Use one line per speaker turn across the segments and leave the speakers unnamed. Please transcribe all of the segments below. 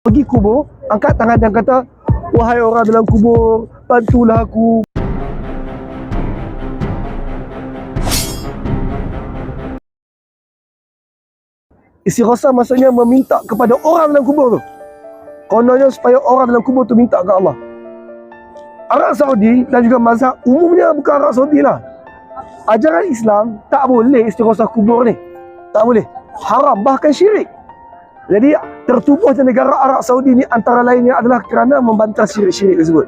Pergi kubur, angkat tangan dan kata, wahai orang dalam kubur, bantulah aku. Istighatsah maksudnya meminta kepada orang dalam kubur tu. Kononnya supaya orang dalam kubur tu minta ke Allah. Arab Saudi dan juga mazhab umumnya, bukan Arab Saudi lah, ajaran Islam tak boleh istighatsah kubur ni. Tak boleh. Haram, bahkan syirik. Jadi tertubuhnya negara Arab Saudi ni antara lainnya adalah kerana membantah syirik-syirik tersebut.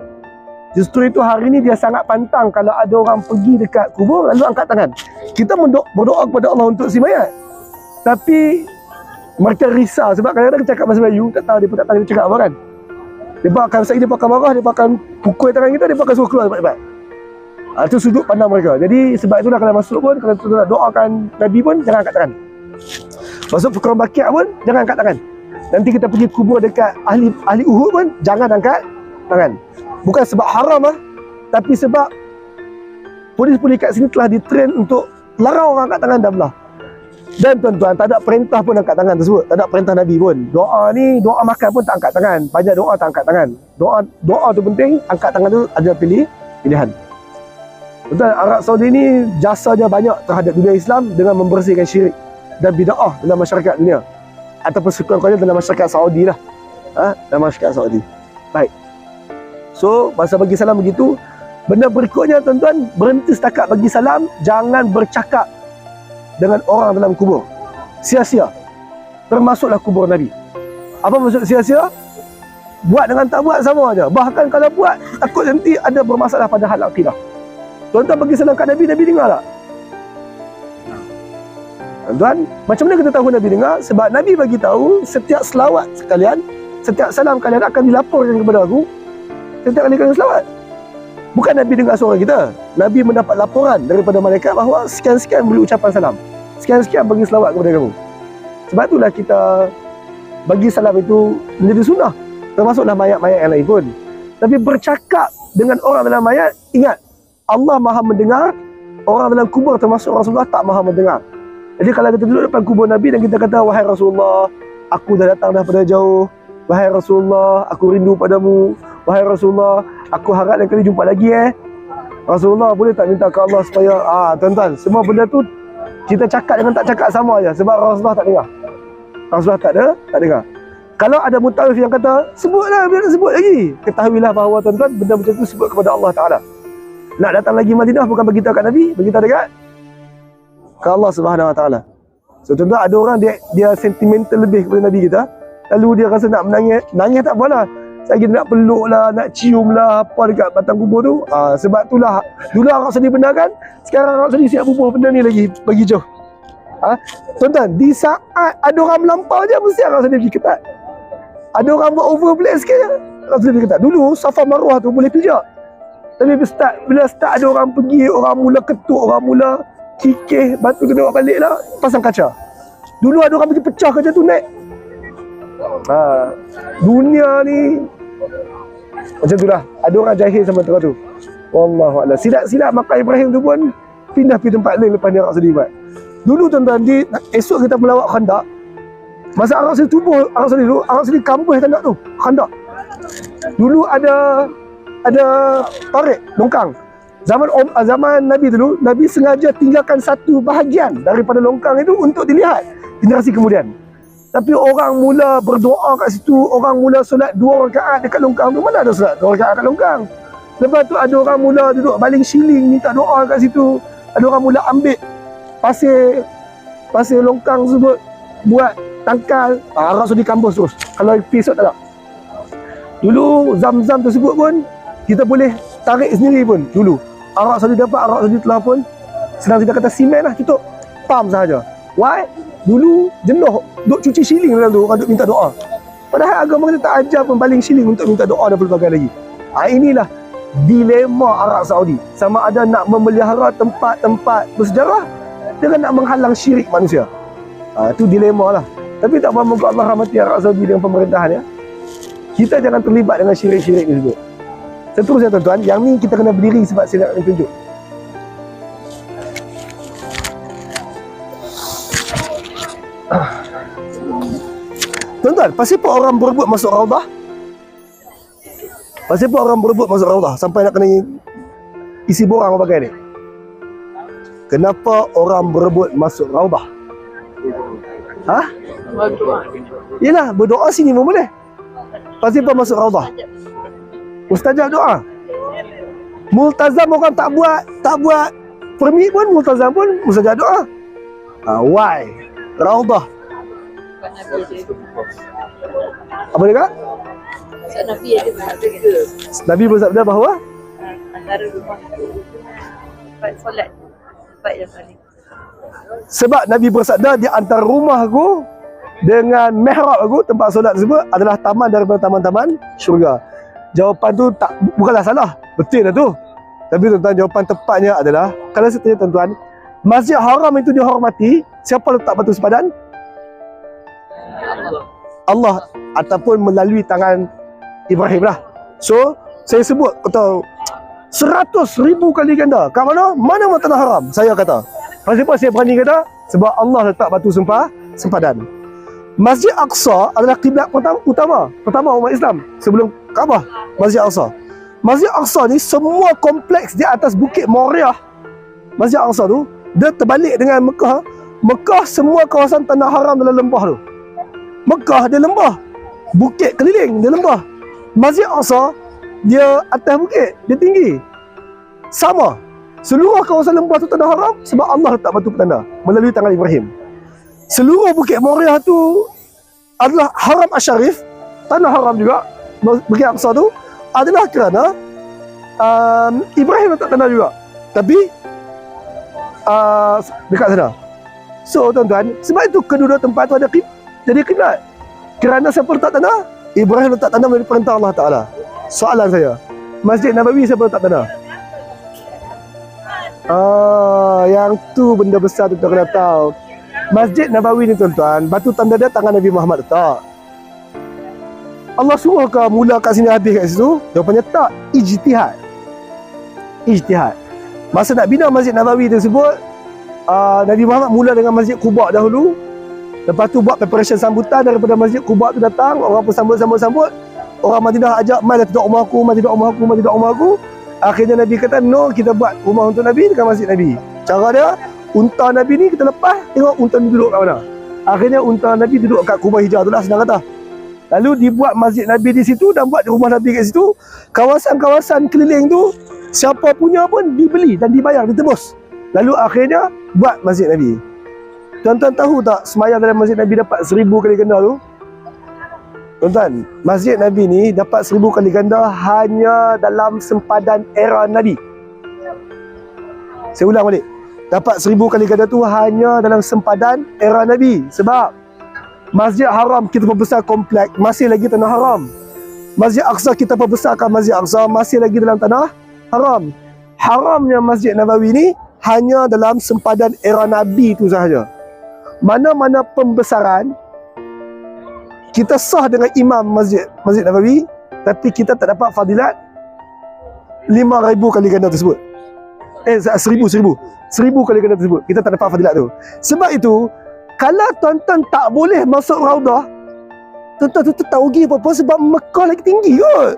Justru itu hari ni dia sangat pantang kalau ada orang pergi dekat kubur lalu angkat tangan. Kita berdoa kepada Allah untuk si mayat. Tapi mereka risau sebab kadang-kadang cakap bahasa Melayu, tak tahu dia pun tak tahu dia cakap apa kan. Dia akan sakit, dia akan marah, dia akan pukul tangan kita, dia akan suruh keluar cepat-cepat. Itu sudut pandang mereka. Jadi sebab itulah kalau masuk pun, kalau tu nak doakan Nabi pun, jangan angkat tangan. Masuk Fuqara Baqi'ah pun, jangan angkat tangan. Nanti kita pergi kubur dekat ahli Uhud pun, jangan angkat tangan. Bukan sebab haram lah, tapi sebab polis-polis kat sini telah ditrain untuk larang orang angkat tangan dah belah. Dan tuan-tuan, tak ada perintah pun angkat tangan tersebut. Tak ada perintah Nabi pun. Doa ni, doa makan pun tak angkat tangan. Banyak doa tak angkat tangan. Doa tu penting, angkat tangan tu ada pilihan. Betul, Arab Saudi ni jasanya banyak terhadap dunia Islam dengan membersihkan syirik dan bid'ah dalam masyarakat dunia. Ataupun sekurang-kurangnya dalam masyarakat Saudi lah. Dalam masyarakat Saudi. Baik. So, masa bagi salam begitu. Benda berikutnya tuan-tuan, berhenti setakat bagi salam, jangan bercakap dengan orang dalam kubur. Sia-sia. Termasuklah kubur Nabi. Apa maksud sia-sia? Buat dengan tak buat sama aja. Bahkan kalau buat, takut nanti ada bermasalah pada hal akidah. Tuan-tuan bagi salam kat Nabi, Nabi dengar tak? Tuan-tuan, macam mana kita tahu Nabi dengar? Sebab Nabi bagi tahu setiap selawat sekalian, setiap salam kalian akan dilaporkan kepada aku setiap kali kalian selawat. Bukan Nabi dengar suara kita. Nabi mendapat laporan daripada malaikat bahawa sekian-sekian beri ucapan salam, sekian-sekian bagi selawat kepada kamu. Sebab itulah kita bagi salam itu menjadi sunnah. Termasuklah mayat-mayat yang lain pun. Tapi bercakap dengan orang dalam mayat, ingat, Allah maha mendengar. Orang dalam kubur termasuk Rasulullah tak maha mendengar. Jadi kalau kita duduk depan kubur Nabi dan kita kata, wahai Rasulullah, aku dah datang daripada jauh. Wahai Rasulullah, aku rindu padamu. Wahai Rasulullah, aku harap lain kali jumpa lagi Rasulullah, boleh tak minta ke Allah supaya tuan-tuan, semua benda tu kita cakap dengan tak cakap sama aja. Sebab Rasulullah tak dengar. Rasulullah tak dengar. Kalau ada mutawif yang kata, sebutlah, biar sebut lagi, ketahuilah bahawa tuan-tuan, benda macam tu sebut kepada Allah Ta'ala. Nak datang lagi Madinah bukan beritahu kat Nabi, beritahu dekat ke Allah Subhanahu Wa Ta'ala. So tuan-tuan, ada orang dia sentimental lebih kepada Nabi kita. Lalu dia rasa nak menangis. Nangis tak apalah. Saya nak peluk lah, nak cium lah, apa dekat batang kubur tu. Sebab itulah, dulu Arab Saudi benarkan, sekarang Arab Saudi siap bubuh benda ni lagi, bagi jauh. Tuan-tuan, di saat ada orang melampau je, mesti Arab Saudi pergi ketat. Ada orang buat overplay sikit, Arab Saudi pergi ketat. Dulu, Safa Marwah tu boleh pijak. Tapi bila start ada orang pergi, orang mula ketuk, orang mula kikih, batu kena bawa balik lah, pasang kaca. Dulu ada orang pergi pecah kaca tu, naik. Dunia ni macam tu lah. Ada orang jahil sama tu. Wallahualam. Silap-silap makam Ibrahim tu pun pindah pergi tempat lain lepas ni Arab Saudi buat. Dulu tuan-tuan, esok kita melawat Khandak. Masa Arab Saudi tubuh, Arab Saudi dulu, Arab Saudi kambuh Khandak tu, Khandak. Dulu ada tarik, longkang. Zaman Nabi dulu, Nabi sengaja tinggalkan satu bahagian daripada longkang itu untuk dilihat generasi kemudian. Tapi orang mula berdoa kat situ, orang mula solat 2 rakaat dekat longkang tu. Mana ada solat 2 rakaat kat longkang? Lepas tu ada orang mula duduk baling siling minta doa kat situ. Ada orang mula ambil pasir longkang tersebut buat tangkal. Arab Saudi kampus terus. Kalau episod tak ada. Dulu zam-zam tersebut pun kita boleh tarik sendiri pun dulu. Arab Saudi dapat, Arab Saudi telah pun senang kita kata simen lah, tutup pam sahaja. Why? Dulu jenuh duk cuci siling dalam tu, orang duk minta doa. Padahal agama kita tak ajar pun baling siling untuk minta doa dan pelbagai lagi. Inilah dilema Arab Saudi. Sama ada nak memelihara tempat-tempat bersejarah dengan nak menghalang syirik manusia. Itu dilema lah. Tapi tak apa, moga Allah rahmati Arab Saudi dengan pemerintahan ya. Kita jangan terlibat dengan syirik-syirik tersebut. Seterusnya tuan-tuan, yang ni kita kena berdiri sebab saya nak tunjuk. Tuan-tuan, pasal apa orang berebut masuk Raudah? Pasal apa orang berebut masuk Raudah sampai nak kena isi borang apa bagai ni? Kenapa orang berebut masuk Raudah? Ha? Yelah, berdoa sini pun boleh. Pasal apa masuk Raudah? Mustajab doa. Multazam orang tak buat permit pun, multazam pun mustajab doa. Why? Raudah. Apa dia kata?
Nabi ada bersabda.
Nabi bersabda bahawa
Antara rumah tempat solat, tempat yang paling.
sebab Nabi bersabda di antara rumah aku dengan mihrab aku, tempat solat tersebut adalah taman daripada taman-taman syurga. Jawapan tu bukanlah salah, betul lah tu. Tapi tuan-tuan, jawapan tepatnya adalah, kalau saya tanya tuan-tuan, Masjid Haram itu dihormati, siapa letak batu sepadan? Allah, ataupun melalui tangan Ibrahim lah. So, saya sebut kata 100,000 kali ganda. Kat mana? Mana tanah haram? Saya kata. Kenapa saya berani kata? Sebab Allah letak batu sempadan. Masjid Aqsa adalah kiblat pertama umat Islam sebelum Kaabah. Masjid Aqsa. Masjid Aqsa ni semua kompleks di atas Bukit Moriah. Masjid Aqsa tu dia terbalik dengan Mekah. Mekah semua kawasan tanah haram dalam lembah tu. Mekah dia lembah, bukit keliling dia lembah. Masjid Aqsa dia atas bukit, dia tinggi. Sama. Seluruh kawasan lembah tu tanah haram sebab Allah letak batu petanda melalui tangan Ibrahim. Seluruh Bukit Moriah tu adalah haram asyarif, tanah haram juga. Bukit Aqsa tu adalah kerana Ibrahim letak tanah juga. Tapi dekat sana. So tuan-tuan, sebab itu kedua-dua tempat tu ada jadi kiblat. Kerana siapa letak tanah? Ibrahim letak tanah melalui perintah Allah Ta'ala. Soalan saya, Masjid Nabawi siapa letak tanah? Yang tu benda besar tu kena tahu. Masjid Nabawi ni tuan-tuan, batu tanda dia tangan Nabi Muhammad letak. Allah suruh ke mula kat sini habis kat situ? Jawapannya tak. Ijtihad. Masa nak bina Masjid Nabawi tersebut, Nabi Muhammad mula dengan Masjid Quba dahulu. Lepas tu buat preparation sambutan daripada Masjid Quba tu datang, orang pun sambut. Orang Madinah ajak, mai lah tidur rumah aku. Akhirnya Nabi kata, no, kita buat rumah untuk Nabi dekat Masjid Nabi. Cara dia, unta Nabi ni kita lepas, tengok unta ni duduk kat mana. Akhirnya unta Nabi duduk kat Quba Hijau tu lah, senang kata. Lalu dibuat Masjid Nabi di situ dan buat rumah Nabi kat situ. Kawasan-kawasan keliling tu, siapa punya pun dibeli dan dibayar, ditebus. Lalu akhirnya buat Masjid Nabi. Tuan-tuan tahu tak semayang dalam Masjid Nabi dapat 1000 kali ganda tu? Tuan-tuan, Masjid Nabi ni dapat 1000 kali ganda hanya dalam sempadan era Nabi. Saya ulang balik. Dapat 1000 kali ganda tu hanya dalam sempadan era Nabi. Sebab Masjid Haram kita perbesar komplek, masih lagi tanah haram. Masjid Aqsa kita perbesarkan Masjid Aqsa, masih lagi dalam tanah haram. Haramnya Masjid Nabawi ni hanya dalam sempadan era Nabi tu sahaja. Mana-mana pembesaran kita sah dengan imam Masjid Nabawi, tapi kita tak dapat fadilat 5,000 kali ganda tersebut. 1000 kali ganda tersebut. Kita tak dapat fadilat tu. Sebab itu, kalau tuan-tuan tak boleh masuk Raudah, tuan-tuan tu tak rugi apa-apa sebab Mekah lagi tinggi kot.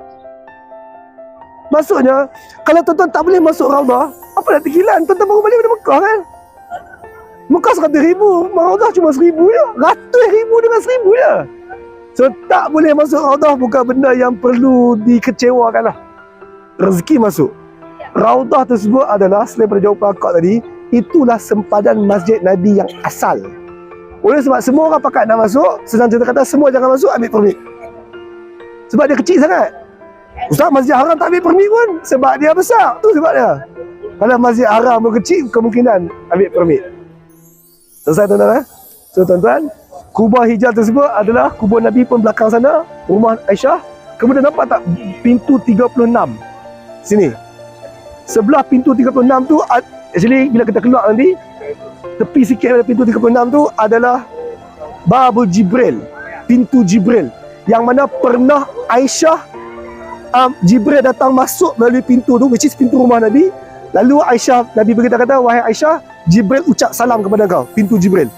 Maksudnya, kalau tuan-tuan tak boleh masuk Raudah, apa nak terkilan? Tuan-tuan baru balik dari Mekah kan? Mekah 100,000, Raudah cuma 1,000 je. Ratus ribu dengan 1,000 je. So, tak boleh masuk Raudah bukan benda yang perlu dikecewakan lah. Rezeki masuk. Raudah tersebut adalah, selain pada jawapan akak tadi, itulah sempadan Masjid Nabi yang asal. Oleh sebab semua orang pakat nak masuk, senang cerita kata semua jangan masuk, ambil permit. Sebab dia kecil sangat. Ustaz, Masjid Haram tak ambil permit pun sebab dia besar. Tu sebab dia. Kalau Masjid Haram kecil, kemungkinan ambil permit. Selesai tuan-tuan. So tuan-tuan, Quba Hijau tersebut adalah kubur Nabi pun belakang sana, rumah Aisyah. Kemudian nampak tak pintu 36 sini. Sebelah pintu 36 tu, actually bila kita keluar nanti, tepi sikit dari pintu 36 tu adalah Babul Jibril, pintu Jibril, yang mana pernah Aisyah, Jibril datang masuk melalui pintu tu, which is pintu rumah Nabi. Lalu Aisyah, Nabi beritahu kata, wahai Aisyah, Jibril ucap salam kepada kau, pintu Jibril.